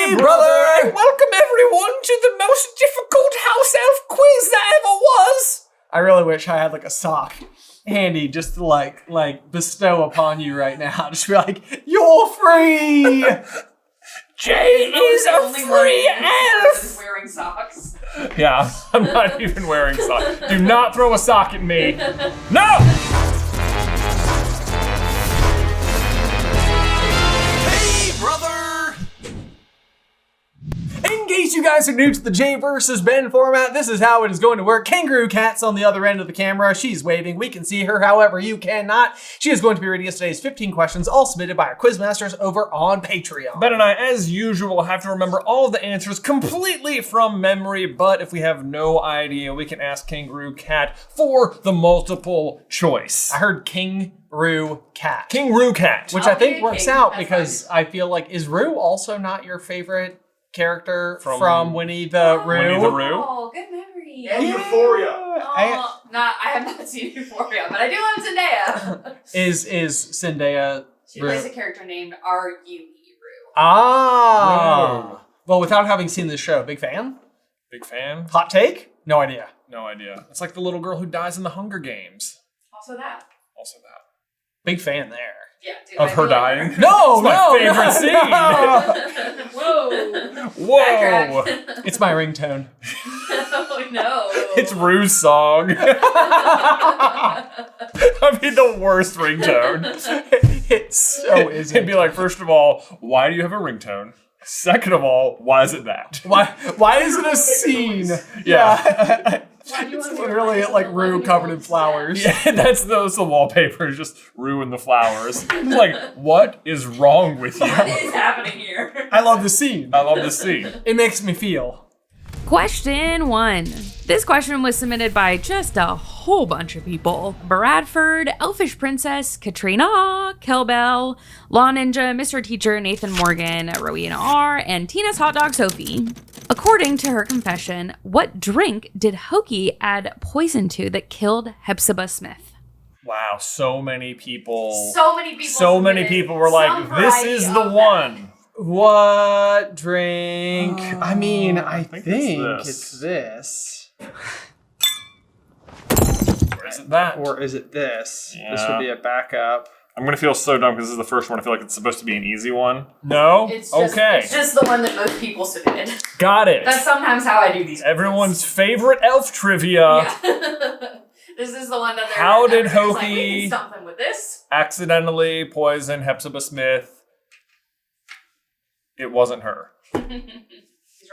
Hey, brother! Welcome everyone to the most difficult house elf quiz that ever was! I really wish I had like a sock handy just to like bestow upon you right now. Just be like, you're free! Jay is a free elf! Wearing socks. Yeah, I'm not even wearing socks. Do not throw a sock at me. No! In case you guys are new to the Jay versus Ben format, this is how it is going to work. Kangaroo Cat's on the other end of the camera. She's waving. We can see her, however, you cannot. She is going to be reading us today's 15 questions, all submitted by our quizmasters over on Patreon. Ben and I, as usual, have to remember all of the answers completely from memory, but if we have no idea, we can ask Kangaroo Cat for the multiple choice. I heard King-Roo Cat. King-Roo Cat. Which I think works out because I feel like, is Roo also not your favorite character from Winnie the Roo? Winnie the Roo? Oh, good memory. And Euphoria. Oh, I have not seen Euphoria, but I do love Zendaya. Is Zendaya She Roo? plays a character named R.U.E. Roo. Ah. Roo. Well, without having seen this show, big fan? Big fan? Hot take? No idea. No idea. It's like the little girl who dies in the Hunger Games. Also that. Also that. Big fan there. Yeah, dude, Of her dying? No, my favorite scene. Whoa. Whoa! Backtrack. It's my ringtone. Oh no. It's Rue's song. I mean, the worst ringtone. It so is. It'd be like, first of all, why do you have a ringtone? Second of all, why is it that? Why is it a scene? Yeah. It's literally like Rue covered in flowers. Yeah, that's the wallpaper, just Rue and the flowers. It's like, what is wrong with you? What is happening here? I love the scene. I love this scene. It makes me feel. Question 1. This question was submitted by just a whole bunch of people. Bradferd, Elfish Princess, Katrina, Kellbell, LawNinja, MrTeacher, Nathan Morgan, Rowena R, and Tina's Hotdog Sophie. According to her confession, what drink did Hoki add poison to that killed Hepzibah Smith? Wow, so many people. So many people. So many people were like, this is the one. What drink? I mean, I think it's this. Or is it that? Or is it this? Yeah. This would be a backup. I'm gonna feel so dumb because this is the first one. I feel like it's supposed to be an easy one. No? It's just, Okay. It's just the one that most people submitted. Got it. That's sometimes how I do these. Everyone's favorite elf trivia. Yeah. This is the one that they're How did everybody's like, Hoki- we can something with this? Accidentally poison Hepzibah Smith. It wasn't her. He's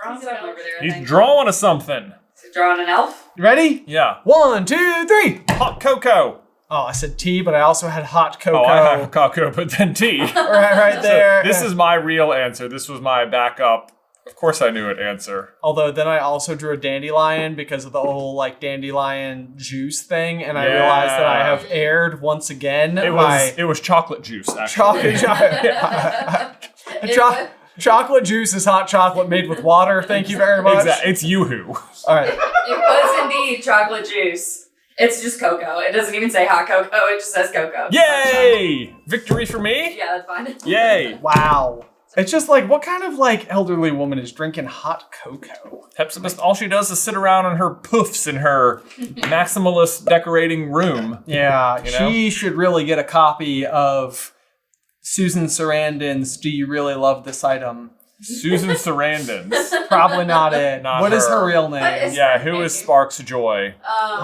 drawing something over there. He's drawing a something. Is he drawing an elf? You ready? Yeah. 1, 2, 3. Hot cocoa. Oh, I said tea, but I also had hot cocoa. Oh, I have cocoa, but then tea. right there. So this is my real answer. This was my backup. Of course I knew it answer. Although then I also drew a dandelion because of the whole like dandelion juice thing, and I Yeah. realized that I have aired once again It was chocolate juice, actually. Chocolate juice is hot chocolate made with water. Thank you very much. Exactly. It's Yoo-hoo. All right. It was indeed chocolate juice. It's just cocoa. It doesn't even say hot cocoa. It just says cocoa. Yay! Victory for me? Yeah, that's fine. Yay! Wow. It's just like, what kind of like elderly woman is drinking hot cocoa? Hepzibah, all she does is sit around on her poofs in her maximalist decorating room. Yeah, You know? she should really get a copy of Susan Sarandon's Do You Really Love This Item? Susan Sarandon's. Probably not it. Not What is her. her real What name? is- Yeah, who is Sparks Joy?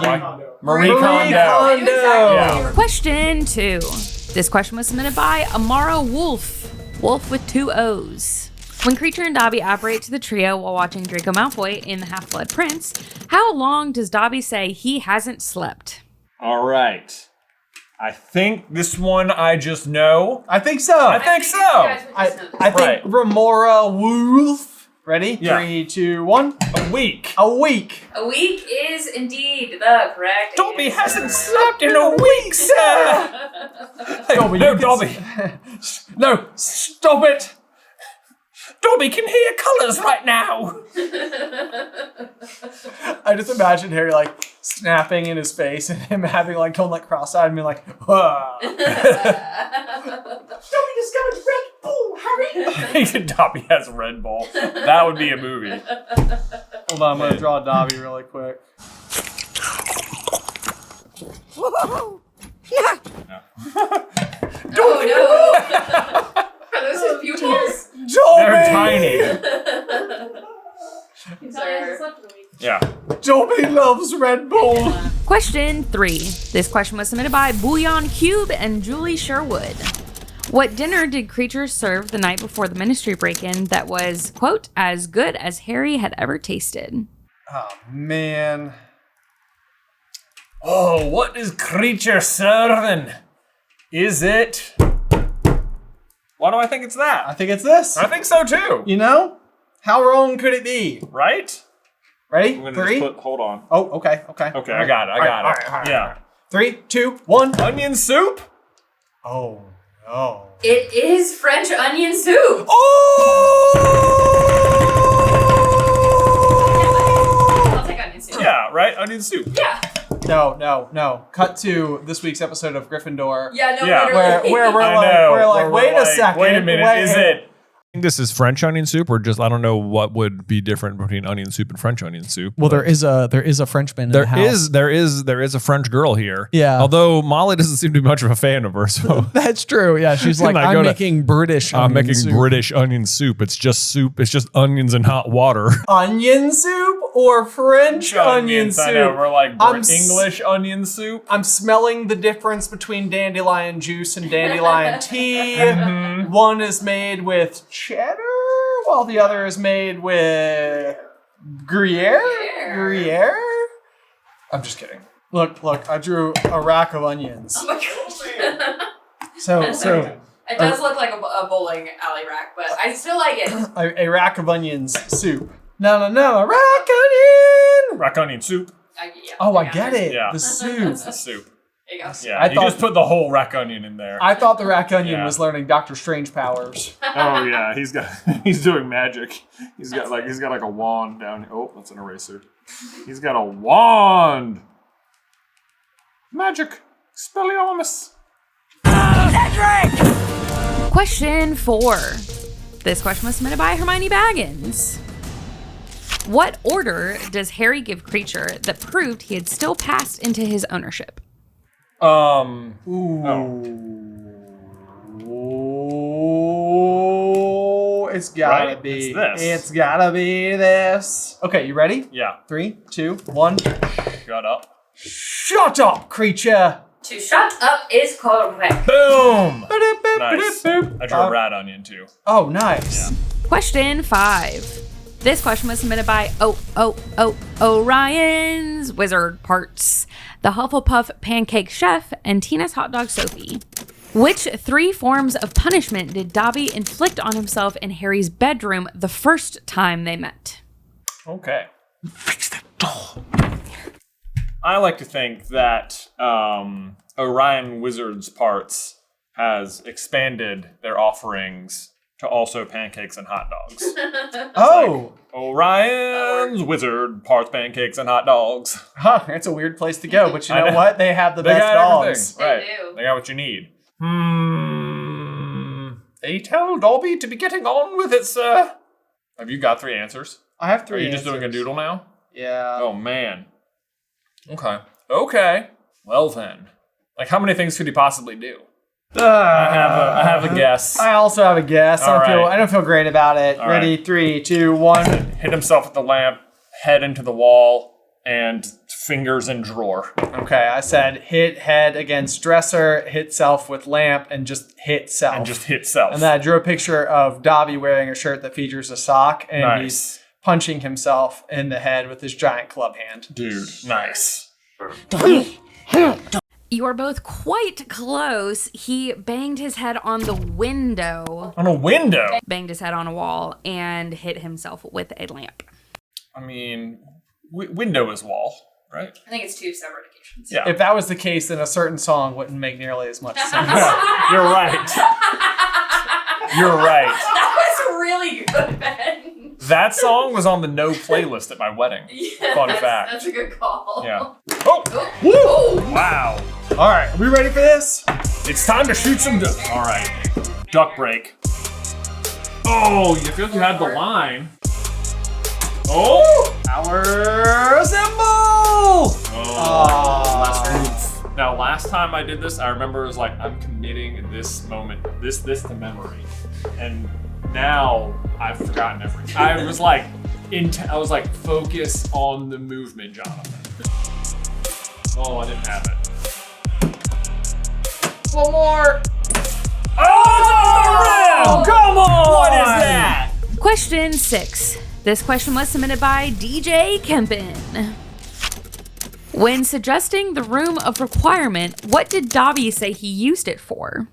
Marie Marie Kondo. Kondo. Yeah. Question 2. This question was submitted by Amara Woolf. Wolf with 2 O's. When Creature and Dobby operate to the trio while watching Draco Malfoy in The Half-Blood Prince, how long does Dobby say he hasn't slept? All right. I think this one I just know. I think so. I think so. I think Right. Remora Wolf. Ready? Yeah. 3, 2, 1. A week. A week. A week is indeed the correct Dobby answer. hasn't slept in a week, sir. Dobby, no, you can Dobby. No, stop it. Dobby can hear colours right now. I just imagine Harry like snapping in his face and him having like going like cross-eyed and being like, whoa. Dobby discovered Red Bull Dobby? Dobby has Red Bull. That would be a movie. Hold on, I'm gonna draw Dobby really quick. Oh no! Are those his pupils? They're tiny. Yeah. Dobby loves Red Bull. Question 3. This question was submitted by Boullion Cube and Julie Sherwood. What dinner did creatures serve the night before the ministry break-in that was, quote, as good as Harry had ever tasted? Oh, man. Oh, what is creature serving? Is it? Why do I think it's that? I think it's this. I think so too. You know? How wrong could it be? Right? Ready? I'm gonna 3? just hold on. Oh, okay. Okay, I got it. I got it. All right. Yeah. 3, 2, 1. Onion soup? Oh, no. It is French onion soup. I'll take onion soup. Yeah, right? Onion soup. Yeah. No. Cut to this week's episode of Gryffindor. Yeah, no, Yeah. literally. Where we're like, wait a second. Wait a minute. Is it? This is French onion soup, or just I don't know what would be different between onion soup and French onion soup. Well, there is a Frenchman in the house. There is a French girl here. Yeah. Although Molly doesn't seem to be much of a fan of her, so That's true. Yeah, she's like, I I'm go to- making British. I'm onion making soup." British onion soup. It's just soup. It's just onions and hot water. Onion soup or French onion soup? I know, we're like I'm English onion soup. I'm smelling the difference between dandelion juice and dandelion tea. One is made with cheddar, while the other is made with Gruyere? I'm just kidding. Look, I drew a rack of onions. Oh my gosh. So It does look like a bowling alley rack, but I still like it. a rack of onions soup. No, a rack onion! Rack onion soup. Yeah, Oh, I get it. Yeah. The soup. It's the soup. There you go. Yeah, you just put the whole rack onion in there. I thought the rack onion Yeah. was learning Doctor Strange powers. Oh yeah, he's doing magic. He's got like a wand down. Oh, that's an eraser. He's got a wand. Magic. Expelliarmus. Question 4. This question was submitted by Hermione Baggins. What order does Harry give creature that proved he had still passed into his ownership? Oh, it's gotta Right? be. It's this. It's gotta be this. Okay, you ready? Yeah. 3, 2, 1. Shut up. Shut up, creature! To shut up is correct. Boom. Nice. Nice. I drew a rat onion too. Oh, nice. Yeah. Question 5. This question was submitted by Oryan's Wizard Parts, the Hufflepuff Pancake Chef, and Tina's Hotdog Sophie. Which 3 forms of punishment did Dobby inflict on himself in Harry's bedroom the first time they met? Okay. Fix the door. I like to think that Orion Wizard's Parts has expanded their offerings to also pancakes and hot dogs. Oh! Orion's Wizard Parts, pancakes, and hot dogs. Huh, that's a weird place to go, but you I know know. what? They have the They best got dogs. everything. They do. They got what you need. They tell Dobby to be getting on with it, sir. Have you got 3 answers? I have Are 3 you just doing a doodle now? Yeah. Oh, man. Okay. Well, then. Like, how many things could he possibly do? I have a guess. I also have a guess. All right. I don't feel great about it. All Ready? right. 3, 2, 1. Hit himself with the lamp, head into the wall, and fingers in drawer. Okay, I said hit head against dresser, hit self with lamp, and just hit self. And just hit self. And then I drew a picture of Dobby wearing a shirt that features a sock, and Nice. he's punching himself in the head with his giant club hand. Dude, nice. You are both quite close. He banged his head on the window, On a window? banged his head on a wall, and hit himself with a lamp. I mean, window is wall, right? I think it's 2 separate occasions. Yeah. If that was the case, then a certain song wouldn't make nearly as much sense. You're right. You're right. That was really good, Ben. That song was on the no playlist at my wedding. Yeah, Fun fact. That's a good call. Yeah. Oh! Oh. Wow. All right, are we ready for this? It's time to shoot some duck. All right. Duck break. Oh, you feel like you had the line. Oh! Our symbol! Now, last time I did this, I remember it was like, I'm committing this moment, this to memory. And now I've forgotten everything. I was like, focus on the movement, Jonathan. Oh, I didn't have it. One more. Oh, come on! What is that? Question 6. This question was submitted by DJ-Kempen. When suggesting the room of requirement, what did Dobby say he used it for?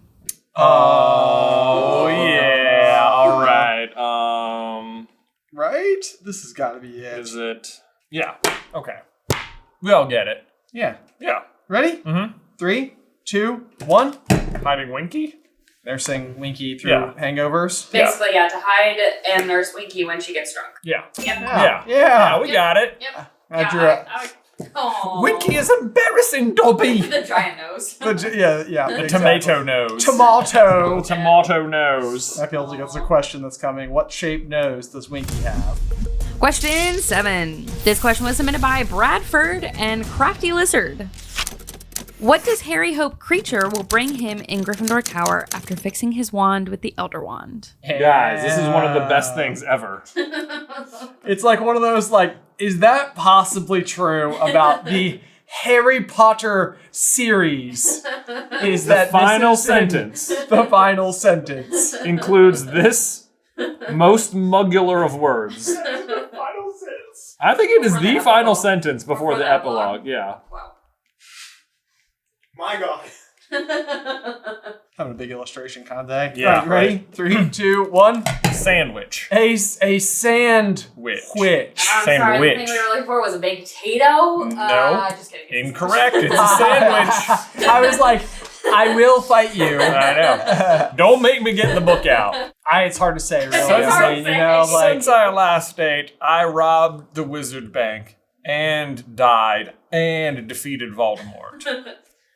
Oh, yeah. All right. Right? This has got to be it. Is it? Yeah. Okay. We all get it. Yeah. Yeah. Ready? Mm-hmm. 3, 2, 1. Hiding Winky? Nursing Winky through Yeah. hangovers. Basically, yeah, to hide and nurse Winky when she gets drunk. Yeah. Yep. Yeah. Yeah. We got it. Yep. Aw. Winky is embarrassing, Dobby. The giant nose. The Tomato nose. Tomato. Tomato nose. That feels like it's a question that's coming. What shaped nose does Winky have? Question 7. This question was submitted by Bradford and Crafty Lizard. What does Harry hope creature will bring him in Gryffindor Tower after fixing his wand with the Elder Wand? Guys, this is one of the best things ever. It's like one of those, like, is that possibly true about the Harry Potter series? Is The that final this is in sentence the final sentence includes this most mugular of words. final sentence. I think it is the final sentence before the epilogue. Yeah. Wow. My God. Having a big illustration kind of day. Yeah, All right, ready? 3, 2, 1. Sandwich. A sand Witch. witch. I'm Same sorry, witch. the thing we were looking for was a baked potato. No. Just kidding. Incorrect. It's a sandwich. I was like, I will fight you. I know. Don't make me get the book out. It's hard to say, really. It's hard I mean, to you know, say. like, Since our last date, I robbed the wizard bank and died and defeated Voldemort.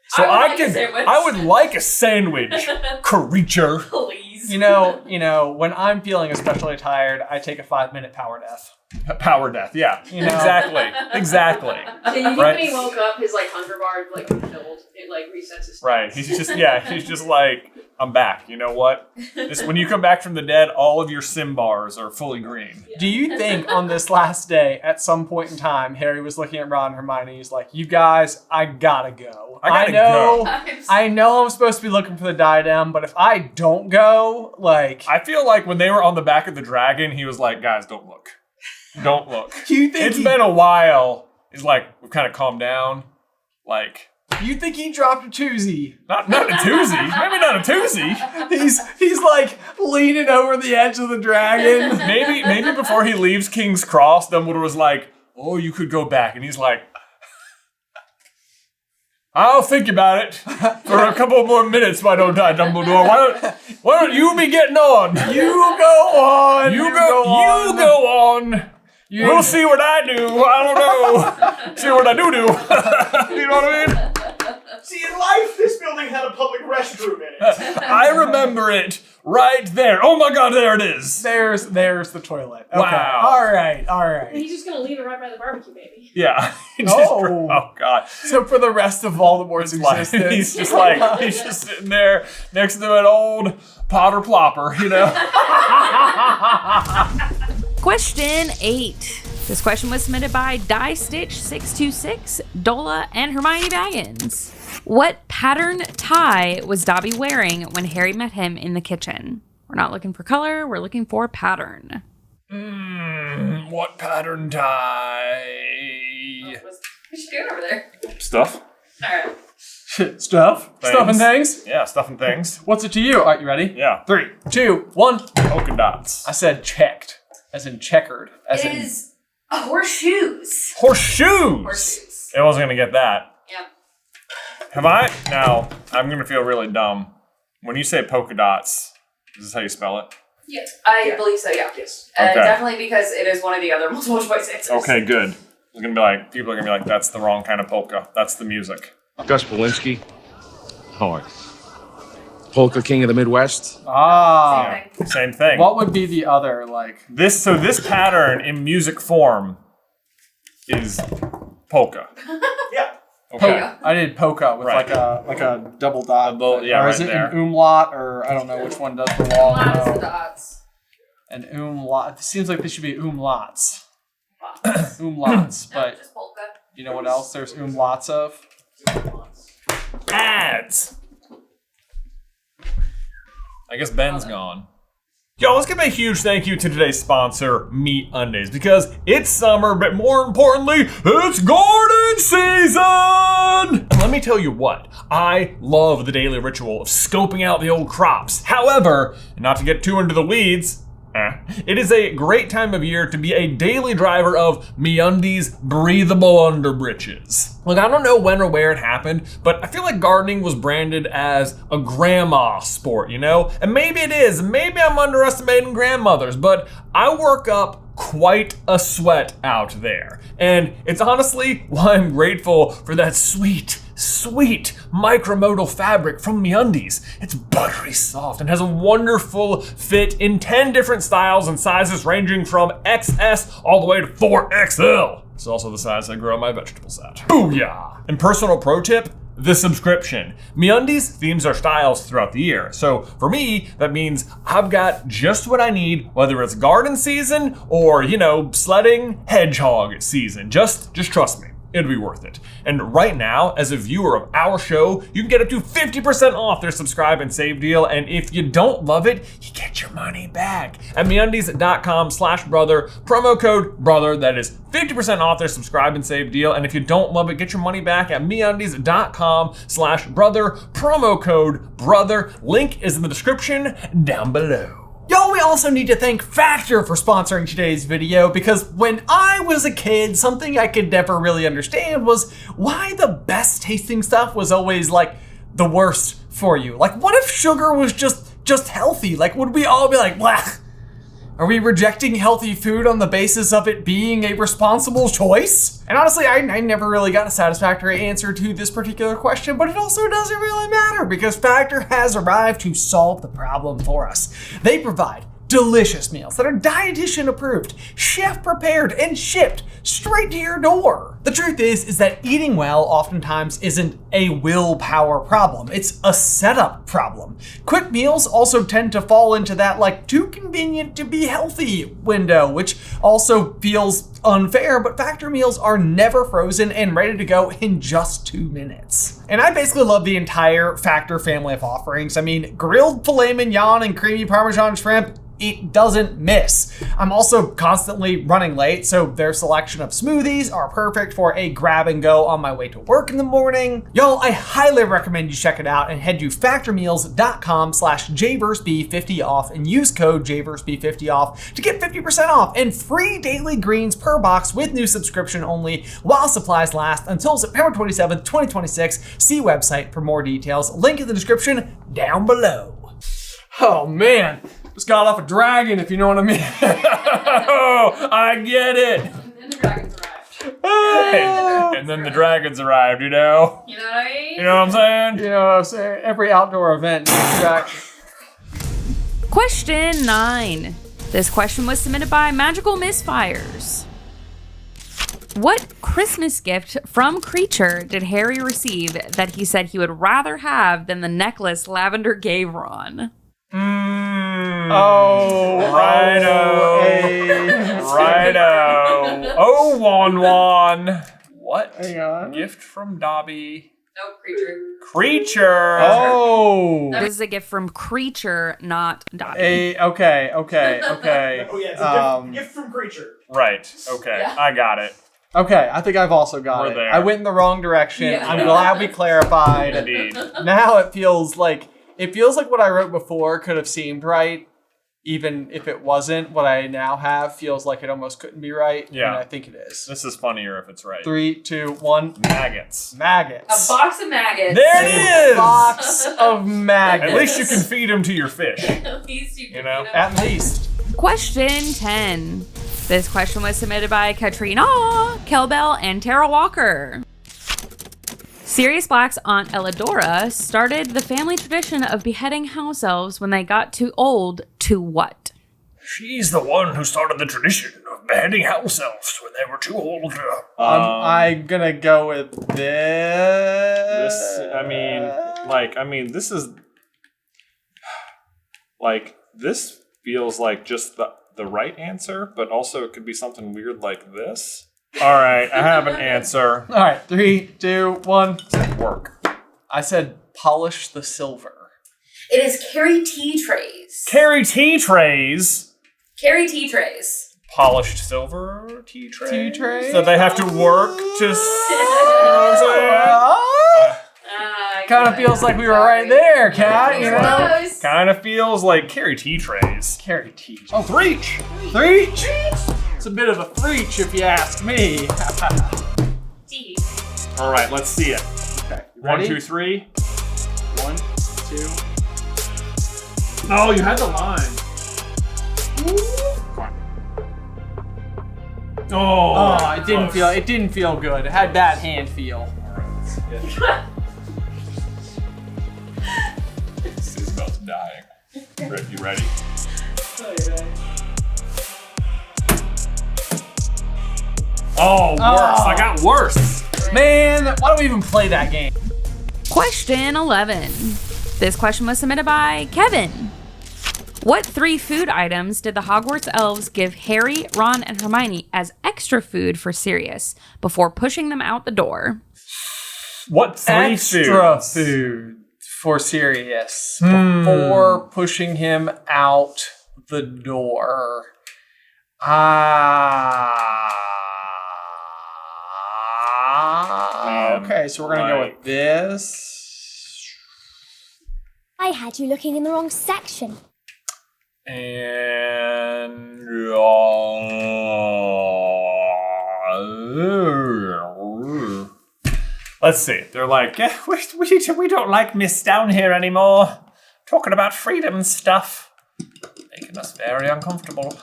So I would like a sandwich. I would like a sandwich, creature. Please. you know, when I'm feeling especially tired, I take a 5-minute power death. Power death, yeah. You know. Exactly. Do you think Right. when he woke up, his like hunger bar like filled? It like resets his. Right. He's just like, I'm back. You know what? When you come back from the dead, all of your sim bars are fully green. Do you think on this last day, at some point in time, Harry was looking at Ron and Hermione, he's like, you guys, I gotta go. I know. I know I'm supposed to be looking for the diadem, but if I don't go, like... I feel like when they were on the back of the dragon, he was like, guys, don't look. Don't look. Do you think It's been a while. He's like, we've kind of calmed down. Like... You think he dropped a toozy? Not a toozy. Maybe not a toozy. He's like leaning over the edge of the dragon. Maybe before he leaves King's Cross, Dumbledore was like, oh, you could go back. And he's like, I'll think about it for a couple more minutes, why don't I, Dumbledore? Why don't you be getting on? You go on. You go on. We'll see what I do. I don't know. See what I do. You know what I mean? See, in life, this building had a public restroom in it. I remember it right there. Oh my God, there it is. There's the toilet. Okay. Wow. All right. He's just gonna leave it right by the barbecue, baby. Yeah. Oh. God. So for the rest of Voldemort's existence, He's just sitting there next to an old Potter Plopper, you know? Question 8. This question was submitted by DieStitch626, Dola, and Hermione Baggins. What pattern tie was Dobby wearing when Harry met him in the kitchen? We're not looking for color, we're looking for pattern. What pattern tie? What's she doing over there? Stuff. All right. Stuff and things. Yeah, stuff and things. What's it to you? All right, you ready? Yeah. 3, 2, 1. Polka dots. I said checked, as in checkered, as It in is horseshoes. Horseshoes. It wasn't gonna get that. Yeah. Have I? Now, I'm gonna feel really dumb. When you say polka dots, is this how you spell it? Yes, I believe so. Yeah. Yes. Okay. Definitely because it is one of the other multiple choice answers. Okay, good. It's gonna be like, people are gonna be like, that's the wrong kind of polka. That's the music. Gus Polinski. Hard. Polka King of the Midwest. Ah. Same thing. What would be the other, like... This pattern in music form is polka. Yeah. Okay. I did polka with like a double dot. Yeah, or right is it there. an umlaut, or I don't know which one does the wall. Lots of dots. An umlaut. It seems like they should be umlauts. Umlauts, but Just polka. you know what else there's umlauts of? Ads. I guess Ben's gone. Yo, let's give a huge thank you to today's sponsor, Me Undies, because it's summer, but more importantly, it's garden season! And let me tell you what, I love the daily ritual of scoping out the old crops. However, not to get too into the weeds, it is a great time of year to be a daily driver of MeUndies breathable underbritches. Look, I don't know when or where it happened, but I feel like gardening was branded as a grandma sport, you know? And maybe it is, maybe I'm underestimating grandmothers, but I work up quite a sweat out there. And it's honestly why I'm grateful for that sweet micromodal fabric from MeUndies. It's buttery soft and has a wonderful fit in 10 different styles and sizes ranging from XS all the way to 4XL. It's also the size I grow my vegetables at. Booyah! And personal pro tip, the subscription. MeUndies themes our styles throughout the year. So for me, that means I've got just what I need, whether it's garden season or, you know, sledding hedgehog season. Just trust me. It'll be worth it. And right now, as a viewer of our show, you can get up to 50% off their subscribe and save deal. And if you don't love it, you get your money back at MeUndies.com/brother, promo code brother. That is 50% off their subscribe and save deal. And if you don't love it, get your money back at MeUndies.com/brother, promo code brother. Link is in the description down below. Y'all, we also need to thank Factor for sponsoring today's video, because when I was a kid, something I could never really understand was why the best tasting stuff was always like the worst for you. Like, what if sugar was just healthy? Like, would we all be like, blah? Are we rejecting healthy food on the basis of it being a responsible choice? And honestly, I never really got a satisfactory answer to this particular question, but it also doesn't really matter because Factor has arrived to solve the problem for us. They provide delicious meals that are dietitian approved, chef prepared, and shipped straight to your door. The truth is that eating well oftentimes isn't a willpower problem, it's a setup problem. Quick meals also tend to fall into that like too convenient to be healthy window, which also feels unfair, but Factor meals are never frozen and ready to go in just 2 minutes. And I basically love the entire Factor family of offerings. I mean, grilled filet mignon and creamy Parmesan shrimp, it doesn't miss. I'm also constantly running late, so their selection of smoothies are perfect for a grab and go on my way to work in the morning. Y'all, I highly recommend you check it out and head to factormeals.com/jverseb50 off and use code jverseb50 off to get 50% off and free daily greens per box with new subscription only while supplies last until September 27th, 2026. See website for more details. Link in the description down below. Oh man. Just got off a dragon, if you know what I mean. Oh, I get it. And then the dragons arrived. And then the dragons arrived, you know? You know what I mean? You know what I'm saying? You know what I'm saying? Every outdoor event needs a dragon. Question 9. This question was submitted by Magical Misfires. What Christmas gift from Creature did Harry receive that he said he would rather have than the necklace Lavender gave Ron? Righto. Oh, Wan. What? Hang on. Gift from Dobby. No, creature. Creature. Oh. This is a gift from Creature, not Dobby. Okay. Oh yeah, it's a gift from Creature. Right. Okay. Yeah. I got it. Okay, I think I've also got We're it. there. I went in the wrong direction. Yeah. I'm glad we clarified. Indeed. Now it feels like what I wrote before could have seemed right, even if it wasn't. What I now have feels like it almost couldn't be right. Yeah. And I think it is. This is funnier if it's right. 3, 2, 1. Maggots. Maggots. A box of maggots. There it is. Box of maggots. At least you can feed them to your fish. At least you can, You know? At least. Question 10. This question was submitted by Katrina, Kellbell, and Tara Walker. Sirius Black's Aunt Elidora started the family tradition of beheading house elves when they got too old to what? She's the one who started the tradition of beheading house elves when they were too old. I'm gonna go with this. This is like, this feels like just the right answer, but also it could be something weird like this. All right, I have an answer. All right, 3, 2, 1. Work. I said polish the silver. It is carry tea trays. Carry tea trays. Carry tea trays. Polished silver tea trays. Tea trays? So they have to work to. Kind of feels like we were right there, Kat. You know, Close. Kind of feels like carry tea trays. carry tea. Oh, threech. Threech. It's a bit of a threech, if you ask me. Tea. All right, let's see it. Okay, 1, 2, 3. 1, 2. Oh, you had the line. Oh, it didn't feel good. It had bad hand feel. This is about to die. You ready? Oh, worse. I got worse. Man, why don't we even play that game? Question 11. This question was submitted by Kevin. What 3 food items did the Hogwarts elves give Harry, Ron, and Hermione as extra food for Sirius before pushing them out the door? What 3 Extra foods? food for Sirius before pushing him out the door. Okay, so we're gonna go with this. I had you looking in the wrong section. And let's see. They're like, yeah, we don't like Miss down here anymore. Talking about freedom and stuff, making us very uncomfortable.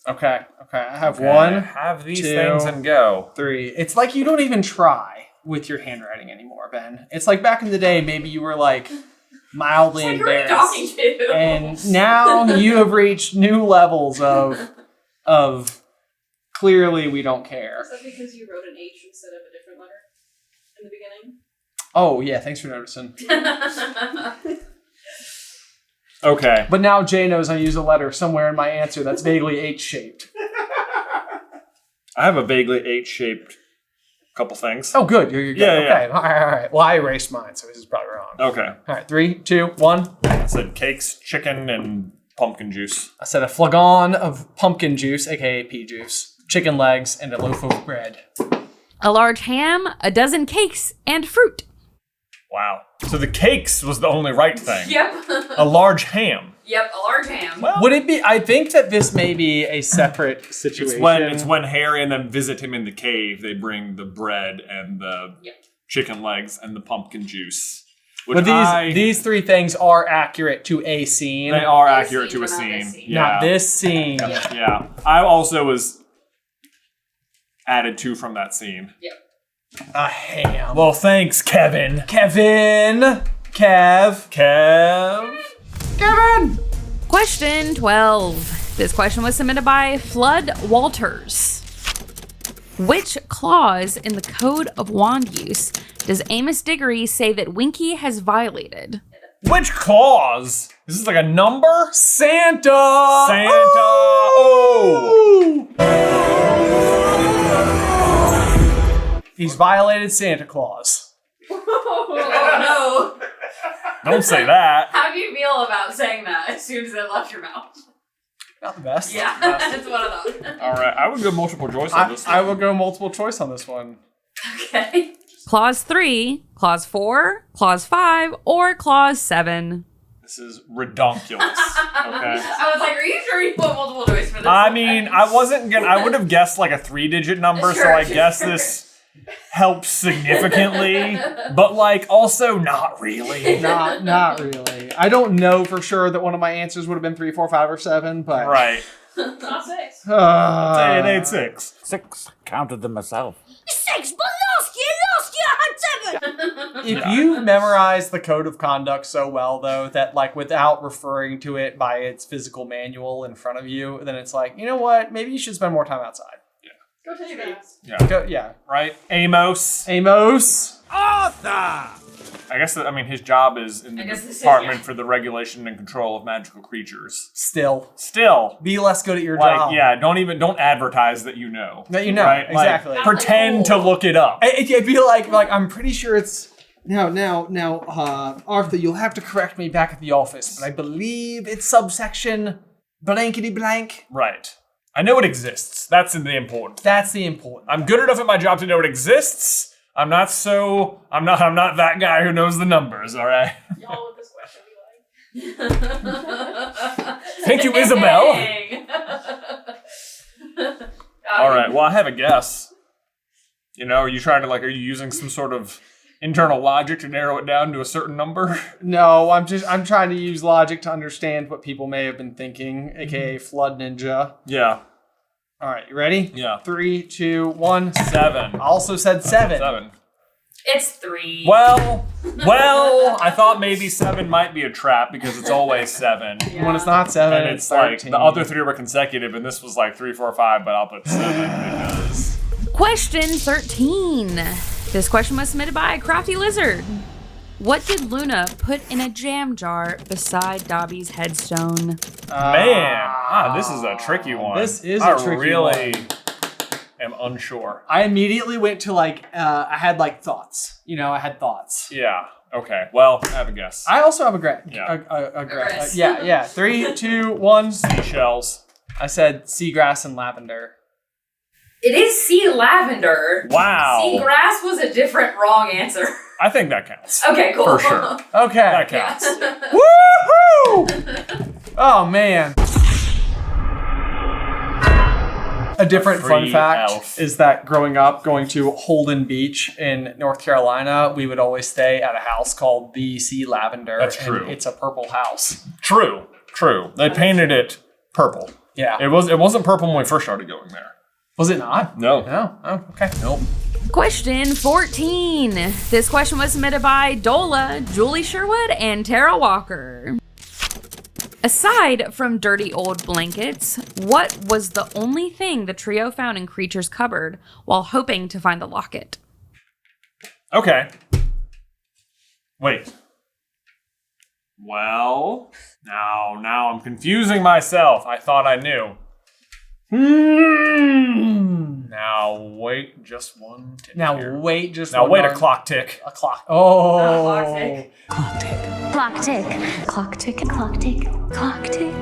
Okay, I have 1. Have these 2, things and go. 3. It's like you don't even try with your handwriting anymore, Ben. It's like back in the day, maybe you were like mildly Like, who are you embarrassed. talking to? And now you have reached new levels of clearly we don't care. Is that because you wrote an H instead of a different letter in the beginning? Oh yeah, thanks for noticing. Okay. But now Jay knows I use a letter somewhere in my answer that's vaguely H-shaped. I have a vaguely H-shaped couple things. Oh good, you're good. Yeah, okay, yeah. All right. Well, I erased mine, so this is probably wrong. Okay. All right, 3, 2, 1. I said cakes, chicken, and pumpkin juice. I said a flagon of pumpkin juice, aka pea juice, chicken legs, and a loaf of bread. A large ham, a dozen cakes, and fruit. Wow. So the cakes was the only right thing. Yep. A large ham. Yep, a large ham. Well, Would it be? I think that this may be a separate situation. it's when Harry and them visit him in the cave. They bring the bread and the chicken legs and the pumpkin juice. But these 3 things are accurate to a scene. They are This accurate scene, to a but not this scene. scene. Yeah. Not this scene. Yeah. I also was added 2 from that scene. Yep. A ham. Well, thanks, Kevin. Kevin. Kev. Kevin. Question 12. This question was submitted by Flood Walters. Which clause in the Code of Wand Use does Amos Diggory say that Winky has violated? Which clause? Is this like a number? Santa. Oh! He's violated Santa Claus. Oh no. Don't say that. How do you feel about saying that as soon as it left your mouth? Not the best. Yeah, that's what I thought. All right, I would go multiple choice on this. I will go multiple choice on this one. Okay. Clause 3, Clause 4, Clause 5, or Clause 7? This is redonkulous. Okay. I was like, are you sure you put multiple choice for this? I one? mean, I would have guessed like a 3-digit number, so I guess this helps significantantly, but like also not really. Not really. I don't know for sure that one of my answers would have been 3, 4, 5, or 7, but Right. Not 6. It ain't 6. 6. Counted them myself. 6, but last year I had 7. If you've memorized the code of conduct so well, though, that like without referring to it by its physical manual in front of you, then it's like, you know what? Maybe you should spend more time outside. Go take a bath. Yeah. Right? Amos. Arthur! I guess his job is in the department for the regulation and control of magical creatures. Still. Be less good at your job. Yeah, don't advertise that you know. That you know, right? exactly. Like, pretend to look it up. It'd be like I'm pretty sure it's now, Arthur, you'll have to correct me back at the office, but I believe it's subsection blankety blank. Right. I know it exists. That's the important. I'm good enough at my job to know it exists. I'm not that guy who knows the numbers, all right? Y'all with this question be like. Thank you, Isabel. All right, well, I have a guess. Are you using some sort of internal logic to narrow it down to a certain number? No, I'm trying to use logic to understand what people may have been thinking, aka Flood Ninja. Yeah. All right, you ready? Yeah. 3, 2, 1. 7. I also said 7. It's 3. Well, I thought maybe 7 might be a trap because it's always 7. Yeah. When it's not 7, and it's 13. Like the other 3 were consecutive, and this was like 3, 4, 5. But I'll put 7 because. Question 13. This question was submitted by Crafty Lizard. What did Luna put in a jam jar beside Dobby's headstone? This is a tricky one. This is a tricky one. I really am unsure. I immediately went to I had thoughts. I had thoughts. Yeah. Okay. Well, I have a guess. I also have a guess. Yeah. Yeah. 3, 2, 1. Seashells. I said seagrass and lavender. It is sea lavender. Wow. Seagrass was a different wrong answer. I think that counts. Okay, cool. For sure. Okay. That counts. Woohoo! Oh, man. A different fun fact is that growing up, going to Holden Beach in North Carolina, we would always stay at a house called the Sea Lavender. That's true. It's a purple house. True. They painted it purple. Yeah. It wasn't purple when we first started going there. Was it not? No. Oh, okay. Nope. Question 14. This question was submitted by Dola, Julie Sherwood, and Tara Walker. Aside from dirty old blankets, what was the only thing the trio found in Creature's cupboard while hoping to find the locket? Okay. Wait. Well, now I'm confusing myself. I thought I knew. Now wait just one tick. Wait a clock tick. A clock. Oh. Clock tick. Clock tick. Clock tick. Clock tick. Clock tick.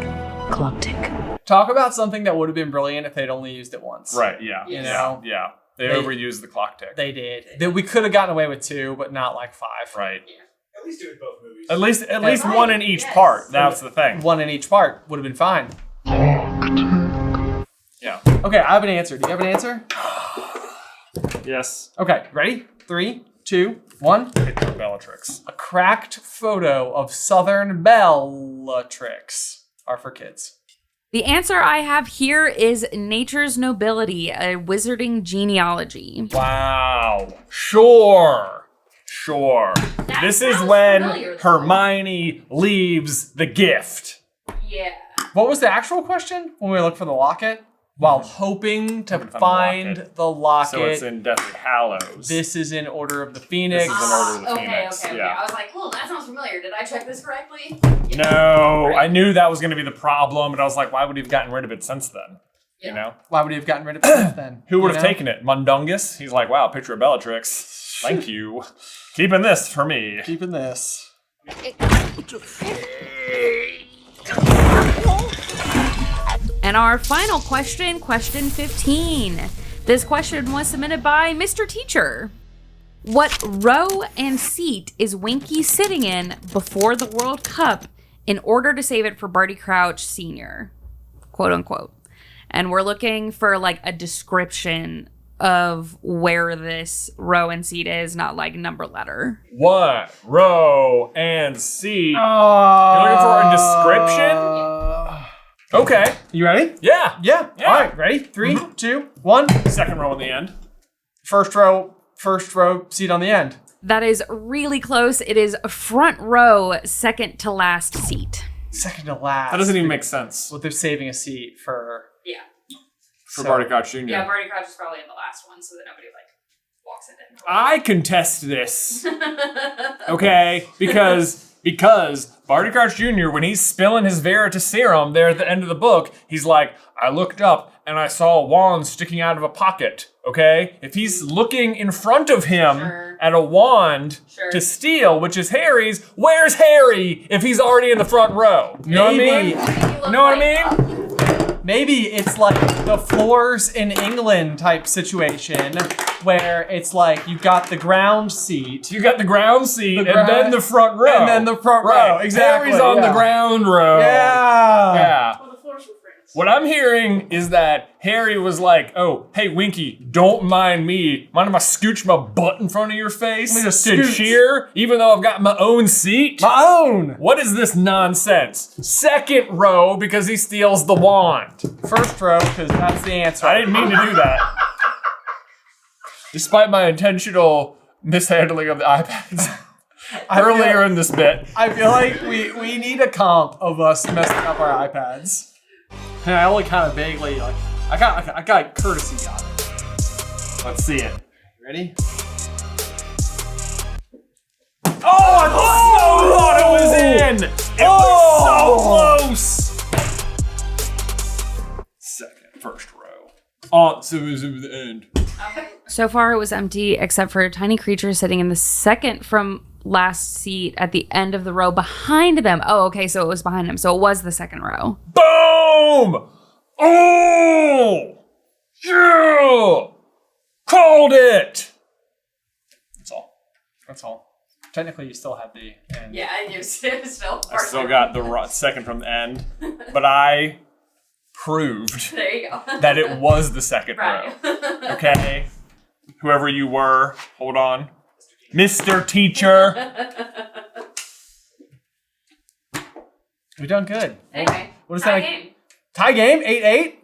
Clock tick. Clock tick. Talk about something that would have been brilliant if they'd only used it once. Right, yeah. Yeah. They overused the clock tick. They did. We could have gotten away with 2, but not 5. Right. Yeah. At least do it both movies. At least one in each part. That's the thing. One in each part would have been fine. Yeah. Okay, I have an answer. Do you have an answer? Yes. Okay, ready? 3, 2, 1. Picture Bellatrix. A cracked photo of Southern Bellatrix are for kids. The answer I have here is Nature's Nobility, a wizarding genealogy. Wow. Sure. This is when Hermione leaves the gift. Yeah. What was the actual question when we look for the locket? While hoping to find the locket. So it's in Deathly Hallows. This is in Order of the Phoenix. This is in Order of the Phoenix. Okay. Yeah. I was like, that sounds familiar. Did I check this correctly? No, I knew that was going to be the problem, but I was like, why would he have gotten rid of it since then? Yeah. You know? Why would he have gotten rid of it then? Who would have taken it? Mundungus? He's like, wow, picture of Bellatrix. Thank you. Keeping this for me. Keeping this. And our final question, question 15. This question was submitted by MrTeacher. What row and seat is Winky sitting in before the World Cup in order to save it for Barty Crouch Sr., quote unquote? And we're looking for a description of where this row and seat is, not number letter. What row and seat? You're looking for a description? Okay. You ready? Yeah. All right, ready? 3, 2, 1. Second row on the end. First row seat on the end. That is really close. It is front row, second to last seat. Second to last. That doesn't even make sense. Well, they're saving a seat for... Yeah. For Barty Crouch Jr. Yeah, Barty Crouch is probably in the last one, so that nobody walks it in. I contest this. Okay? Because Barty Crouch Jr., when he's spilling his Veritaserum there at the end of the book, he's like, I looked up and I saw a wand sticking out of a pocket. Okay? If he's looking in front of him at a wand to steal, which is Harry's, where's Harry if he's already in the front row? You know what I mean? You know what I mean? Maybe it's like the floors in England type situation where it's like you've got the ground seat. You got the ground seat and then the front row. And then the front row. Exactly. Harry's on the ground row. Yeah. Well, the floors were friends. What I'm hearing is that Harry was like, oh, hey, Winky, don't mind me. Mind if I scooch my butt in front of your face to cheer, even though I've got my own seat? My own! What is this nonsense? Second row because he steals the wand. First row because that's the answer. I didn't mean to do that. Despite my intentional mishandling of the iPads earlier in this bit. I feel like we need a comp of us messing up our iPads. And I only kind of vaguely, like, I got courtesy got it. Let's see it. Ready? Oh, I thought it was in! It was so close! First row. Oh, so it was at the end. So far, it was empty except for a tiny creature sitting in the second from last seat at the end of the row behind them. Oh, okay, so it was behind him. So it was the second row. Boom! Oh! Yeah! Called it! That's all. That's all. Technically, you still have the end. Yeah, I do still. I still got the second from the end, but I proved There you go. that it was the second row. Okay? Whoever you were, hold on. MrTeacher. We've done good. Anyway, What is tie that? game. Tie game? 8-8?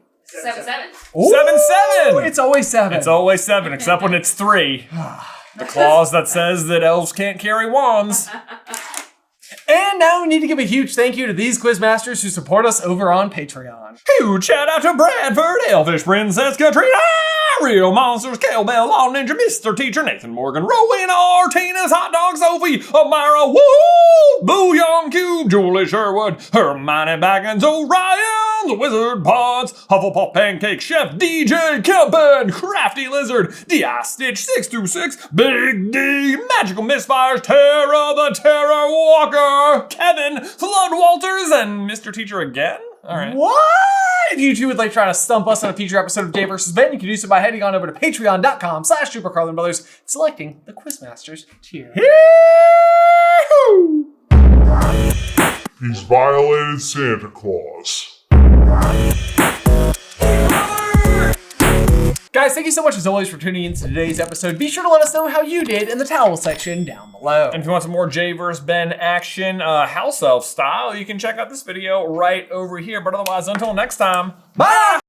7-7. 7-7! It's always 7. It's always 7, except when it's 3. The clause that says that elves can't carry wands. And now we need to give a huge thank you to these quizmasters who support us over on Patreon. Huge shout out to Bradford, Elfish Princess Katrina, Real Monsters, Kellbell, LawNinja, MrTeacher, Nathan Morgan, Rowena, Artina's Hotdog, Sophie, Amara, Woolf, Boullion, Cube, Julie, Sherwood, Hermione, Baggins, Oryan, the Wizard Pods, Hufflepuff, Pancake, Chef, DJ-Kempen, Crafty Lizard, Stitch 626, Big D, Magical Misfires, Terra the Terror Walker, Kevin, Flood Walters, and MrTeacher again? All right. What? If you two would like to try to stump us on a future episode of Jay vs. Ben, you can do so by heading on over to patreon.com/SuperCarlinBrothers and selecting the Quizmasters tier. He's violated Santa Claus. Guys, thank you so much as always for tuning in to today's episode. Be sure to let us know how you did in the towel section down below. And if you want some more Jay vs. Ben action, house elf style, you can check out this video right over here. But otherwise, until next time, bye!